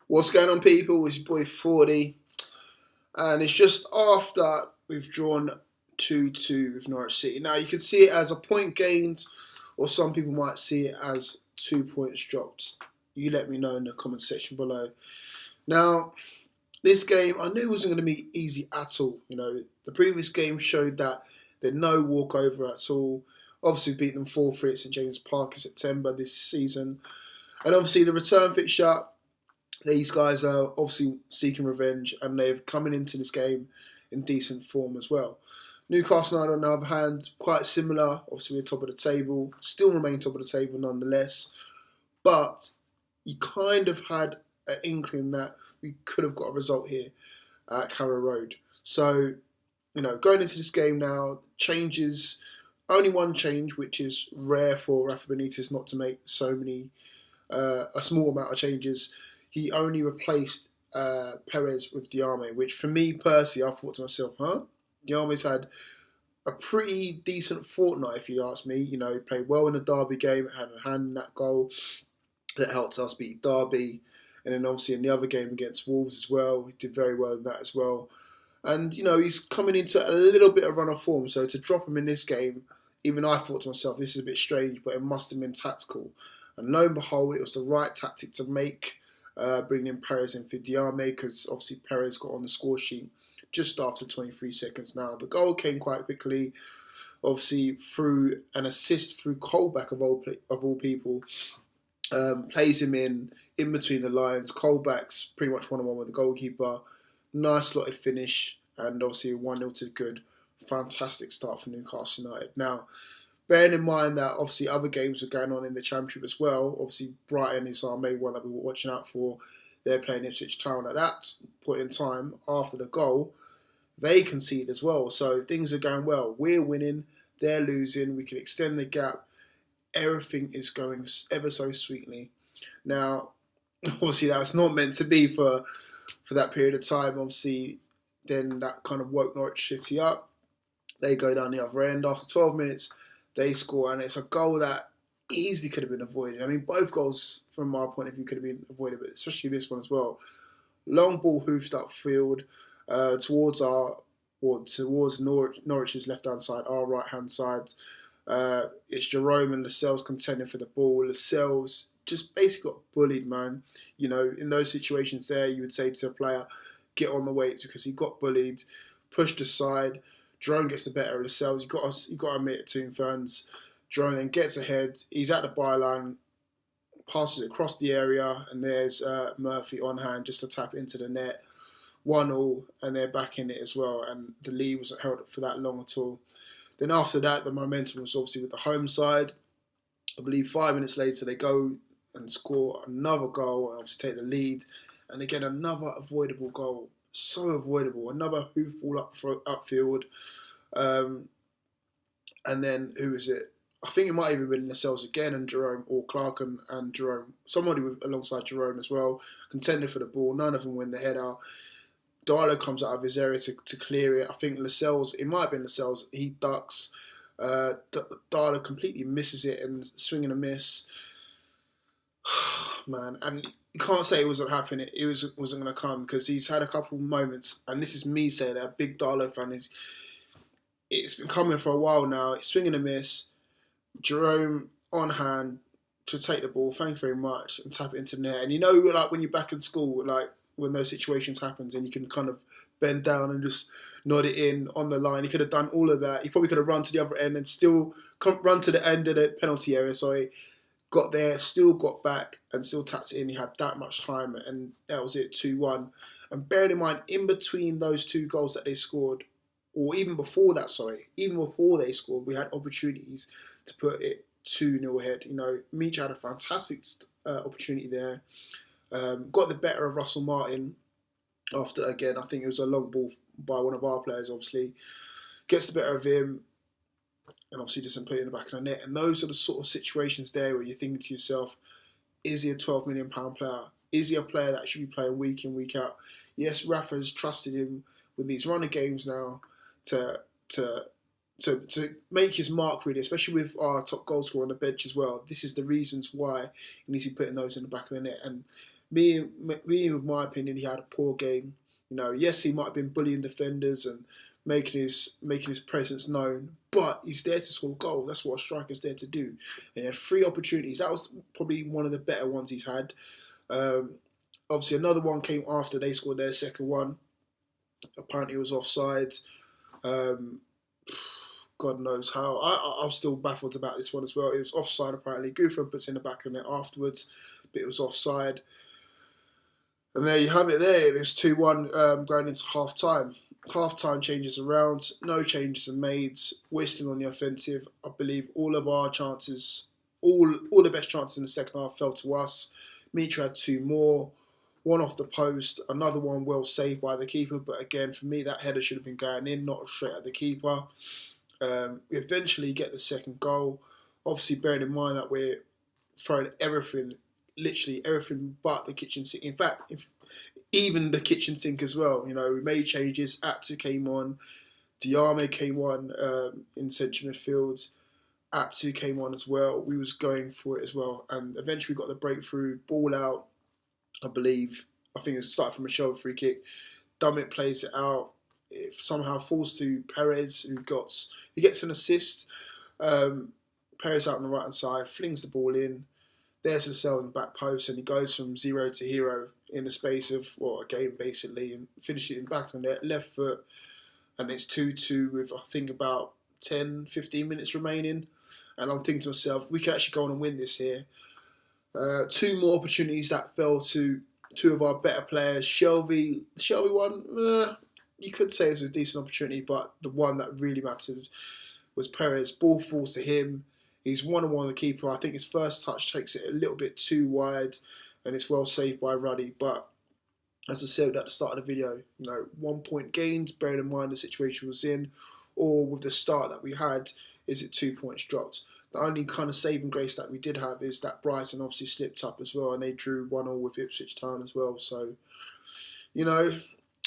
What's going on, people? It's your boy Forde, and it's just after we've drawn 2-2 with Norwich City. Now, you can see it as a point gained, or some people might see it as 2 points dropped. You let me know in the comment section below. Now, this game, I knew it wasn't going to be easy at all. The previous game showed that there's no walkover at all. Obviously, beat them 4-3 at St James Park in September this season. And obviously, the return fixture, these guys are obviously seeking revenge, and they're coming into this game in decent form as well. Newcastle United, on the other hand, quite similar. Obviously, we're top of the table, still remain top of the table nonetheless. But you kind of had an inkling that we could have got a result here at Carrow Road. So, going into this game now, changes, only one change, which is rare for Rafa Benitez not to make so many, a small amount of changes. He only replaced Perez with Diame, which for me personally, I thought to myself, Diame's had a pretty decent fortnight, if you ask me. He played well in the Derby game, had a hand in that goal that helped us beat Derby. And then obviously in the other game against Wolves as well, he did very well in that as well. And, he's coming into a little bit of run of form. So to drop him in this game, even I thought to myself, this is a bit strange, but it must have been tactical. And lo and behold, it was the right tactic to make, bringing in Perez and for Diame, because obviously Perez got on the score sheet just after 23 seconds. Now, the goal came quite quickly, obviously through an assist through Colback of all people. Plays him in between the lines. Colback's pretty much one-on-one with the goalkeeper. Nice slotted finish, and obviously 1-0 to good. Fantastic start for Newcastle United. Now, bearing in mind that obviously other games are going on in the Championship as well. Obviously, Brighton is our main one that we were watching out for. They're playing Ipswich Town at that point in time. After the goal, they concede as well. So things are going well. We're winning. They're losing. We can extend the gap. Everything is going ever so sweetly. Now, obviously, that's not meant to be for that period of time. Obviously, then that kind of woke Norwich City up. They go down the other end. After 12 minutes, they score, and it's a goal that easily could have been avoided. I mean, both goals, from our point of view, could have been avoided, but especially this one as well. Long ball hoofed upfield towards Norwich's left-hand side, our right-hand side. It's Jerome and Lascelles contending for the ball. Lascelles just basically got bullied, man. In those situations there, you would say to a player, get on the weights, because he got bullied, pushed aside. Jerome gets the better of Lascelles. You got to admit it to him, fans. Jerome then gets ahead. He's at the byline, passes it across the area, and there's Murphy on hand just to tap into the net. 1-1, and they're back in it as well. And the lead wasn't held up for that long at all. Then after that, the momentum was obviously with the home side. I believe 5 minutes later, they go and score another goal and obviously take the lead. And again, another avoidable goal. So avoidable. Another hoof ball upfield. And then, who is it? I think it might even been Lascelles again and Jerome, or Clark and Jerome. Somebody alongside Jerome as well. Contended for the ball. None of them win the header. Darlow comes out of his area to clear it. I think Lascelles, it might have been Lascelles, he ducks. Darlow completely misses it and swing and a miss. Man, and you can't say it wasn't happening. It wasn't going to come, because he's had a couple moments, and this is me saying that, a big Darlow fan, it's been coming for a while now. It's swing and a miss. Jerome on hand to take the ball, thank you very much, and tap it into the net. And like when you're back in school, like when those situations happens and you can kind of bend down and just nod it in on the line. He could have done all of that. He probably could have run to the other end and still run to the end of the penalty area. Sorry, got there, still got back and still tapped it in. He had that much time, and that was it, 2-1. And bearing in mind, in between those two goals that they scored, or even before that, even before they scored, we had opportunities to put it 2-0 ahead. Meach had a fantastic opportunity there. Got the better of Russell Martin after, again, I think it was a long ball by one of our players, obviously. Gets the better of him and obviously doesn't put it in the back of the net. And those are the sort of situations there where you're thinking to yourself, is he a £12 million player? Is he a player that should be playing week in, week out? Yes, Rafa's trusted him with these runner games now to to make his mark really, especially with our top goal scorer on the bench as well. This is the reasons why he needs to be putting those in the back of the net. And with my opinion, he had a poor game. Yes, he might have been bullying defenders and making his presence known, but he's there to score a goal. That's what a striker's there to do. And he had 3 opportunities. That was probably one of the better ones he's had. Obviously, another one came after they scored their second one. Apparently, it was offside. God knows how. I'm still baffled about this one as well. It was offside apparently. Guthrum puts in the back of the net afterwards, but it was offside. And there you have it there. It was 2-1 going into half-time. Half-time changes around. No changes are made. We're still on the offensive. I believe all of our chances, all the best chances in the second half fell to us. Mitra had 2 more. One off the post. Another one well saved by the keeper. But again, for me, that header should have been going in, not straight at the keeper. We eventually get the second goal. Obviously, bearing in mind that we're throwing everything, literally everything but the kitchen sink. In fact, even the kitchen sink as well. We made changes. Atsu came on. Diame came on in central midfield. Atsu came on as well. We was going for it as well. And eventually we got the breakthrough. Ball out, I believe. I think it started from a shoulder free kick. Dummett plays it out. It somehow falls to Perez, who gets an assist. Perez out on the right hand side, flings the ball in. There's Lascelles in the back post, and he goes from 0 to hero in the space of a game basically, and finishes it in the back of the net, left foot, and it's 2-2 with I think about 10-15 minutes remaining. And I'm thinking to myself, we can actually go on and win this here. 2 more opportunities that fell to 2 of our better players. Shelby one. You could say it was a decent opportunity, but the one that really mattered was Perez. Ball falls to him. He's one-on-one with the keeper. I think his first touch takes it a little bit too wide, and it's well saved by Ruddy. But as I said at the start of the video, 1 point gained, bearing in mind the situation was in, or with the start that we had, is it 2 points dropped? The only kind of saving grace that we did have is that Brighton obviously slipped up as well, and they drew 1-1 with Ipswich Town as well. So,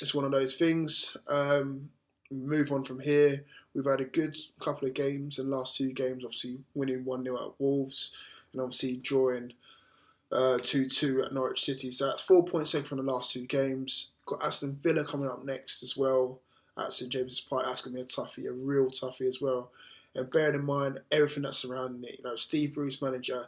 it's one of those things. Move on from here. We've had a good couple of games, and last 2 games, obviously winning 1-0 at Wolves, and obviously drawing 2-2 at Norwich City. So that's 4 points taken from the last 2 games. Got Aston Villa coming up next as well at St James's Park. That's going to be a toughie, a real toughie as well. And bearing in mind everything that's surrounding it, Steve Bruce manager,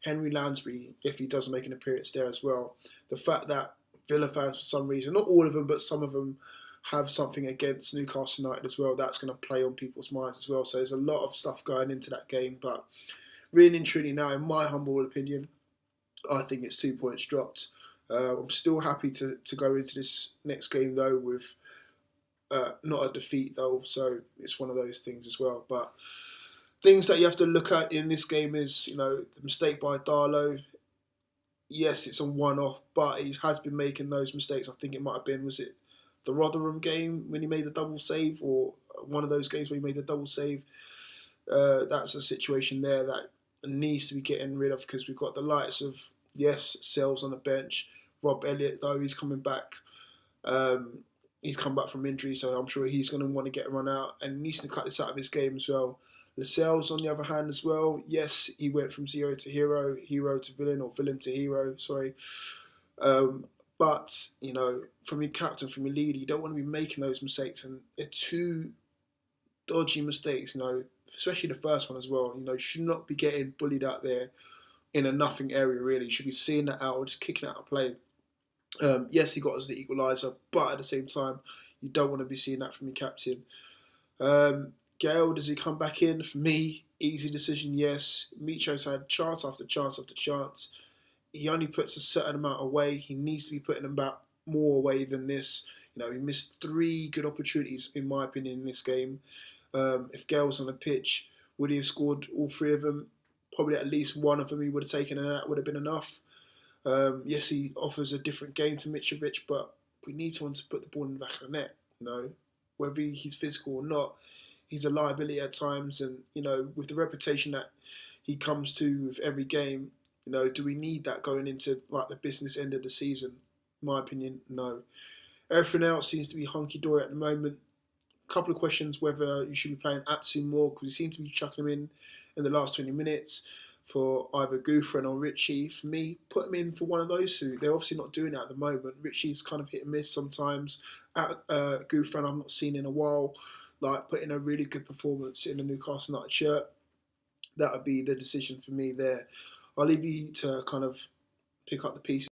Henry Lansbury, if he doesn't make an appearance there as well. The fact that Villa fans, for some reason, not all of them, but some of them have something against Newcastle United as well. That's going to play on people's minds as well. So there's a lot of stuff going into that game. But really and truly now, in my humble opinion, I think it's 2 points dropped. I'm still happy to go into this next game, though, with not a defeat, though. So it's one of those things as well. But things that you have to look at in this game is, the mistake by Darlow. Yes, it's a one-off, but he has been making those mistakes. I think it might have been, was it the Rotherham game when he made the double save, or one of those games where he made the double save? That's a situation there that needs to be getting rid of, because we've got the likes of, Sells on the bench. Rob Elliott, though, he's coming back. He's come back from injury, so I'm sure he's going to want to get a run out, and needs to cut this out of his game as well. Lascelles, on the other hand, as well. Yes, he went from 0 to hero, hero to villain, or villain to hero, sorry. But, from your captain, from your leader, you don't want to be making those mistakes, and they're 2 dodgy mistakes, especially the first one as well. You should not be getting bullied out there in a nothing area, really. You should be seeing that out or just kicking out a play. Yes, he got us the equaliser, but at the same time, you don't want to be seeing that from your captain. Gale, does he come back in? For me, easy decision, yes. Mitro's had chance after chance after chance. He only puts a certain amount away. He needs to be putting about more away than this. He missed 3 good opportunities, in my opinion, in this game. If Gale was on the pitch, would he have scored all 3 of them? Probably at least one of them he would have taken, and that would have been enough. Yes, he offers a different game to Mitrovic, but we need someone to put the ball in the back of the net. Whether he's physical or not, he's a liability at times. And, with the reputation that he comes to with every game, do we need that going into the business end of the season? In my opinion, no. Everything else seems to be hunky-dory at the moment. couple of questions whether you should be playing Atsu more, because we seem to be chucking him in the last 20 minutes for either Gouffran or Richie. For me, put him in for one of those two. They're obviously not doing that at the moment. Richie's kind of hit and miss sometimes. Gouffran I've not seen in a while, like putting a really good performance in the Newcastle United shirt. That would be the decision for me there. I'll leave you to kind of pick up the pieces.